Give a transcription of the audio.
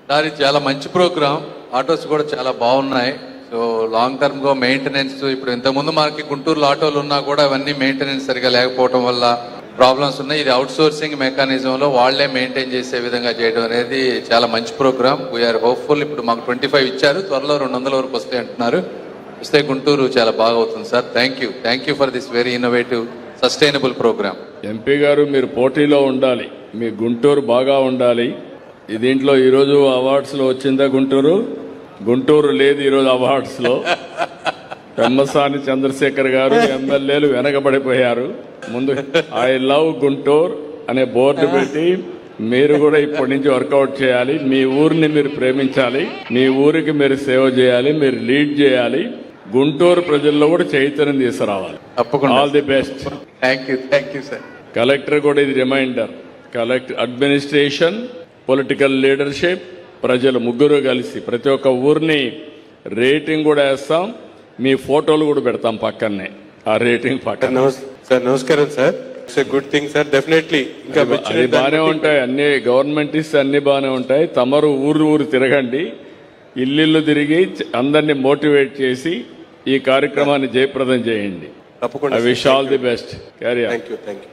Sir ఇది చాలా మంచి ప్రోగ్రామ్. ఆటోస్ కూడా చాలా బాగున్నాయి. సో లాంగ్ టర్మ్ గా మెయింటెనెన్స్, ఇప్పుడు ఇంతకుముందు మనకి గుంటూరులో ఆటోలు ఉన్నా కూడా అవన్నీ మెయింటెనెన్స్ సరిగా లేకపోవడం వల్ల ప్రాబ్లమ్స్ ఉన్నాయి. ఇది అవుట్ సోర్సింగ్ మెకానిజం లో వాళ్లే మెయింటైన్ చేసే విధంగా చేయడం అనేది చాలా మంచి ప్రోగ్రామ్. We are hopeful. ఇప్పుడు మాకు 25 ఇచ్చారు, త్వరలో 200 వరకు వస్తాయి అంటున్నారు. వస్తే గుంటూరు చాలా బాగా అవుతుంది sir. Thank you for this very innovative sustainable program. MP గారు మీరు పోటీలో ఉండాలి, మీ గుంటూరు బాగా ఉండాలి. దీంట్లో ఈరోజు అవార్డ్స్ లో వచ్చిందా గుంటూరు లేదు ఈరోజు అవార్డ్స్ లో. పెమ్మసాని చంద్రశేఖర్ గారు ఎమ్మెల్యేలు వెనకబడిపోయారు. ముందు ఐ లవ్ గుంటూరు అనే బోర్డు పెట్టి మీరు కూడా ఇప్పటి నుంచి వర్కౌట్ చేయాలి. మీ ఊరిని మీరు ప్రేమించాలి, మీ ఊరికి మీరు సేవ చేయాలి, మీరు లీడ్ చేయాలి. గుంటూరు ప్రజల్లో కూడా చైతన్యం తీసుకురావాలి. తప్పకుండా. All the best. Thank you sir. Collector కూడా ఇది reminder. Collector, administration, political leadership, ప్రజలు ముగ్గురు కలిసి ప్రతి ఒక్క ఊరిని రేటింగ్ కూడా వేస్తాం. మీ ఫోటోలు కూడా పెడతాం పక్కనే, ఆ రేటింగ్ పక్కన. సార్ నమస్కారం sir. It's a good thing sir, definitely. ఇంకా అది బాగానే ఉంటాయి, అన్ని గవర్నమెంట్ ఇస్తే అన్ని బాగానే ఉంటాయి. తమరు ఊరు తిరగండి, ఇల్లు తిరిగి అందరినీ మోటివేట్ చేసి ఈ కార్యక్రమాన్ని జయప్రదం చేయండి. తప్పకుండా. I wish all the best. Carry on. Thank you.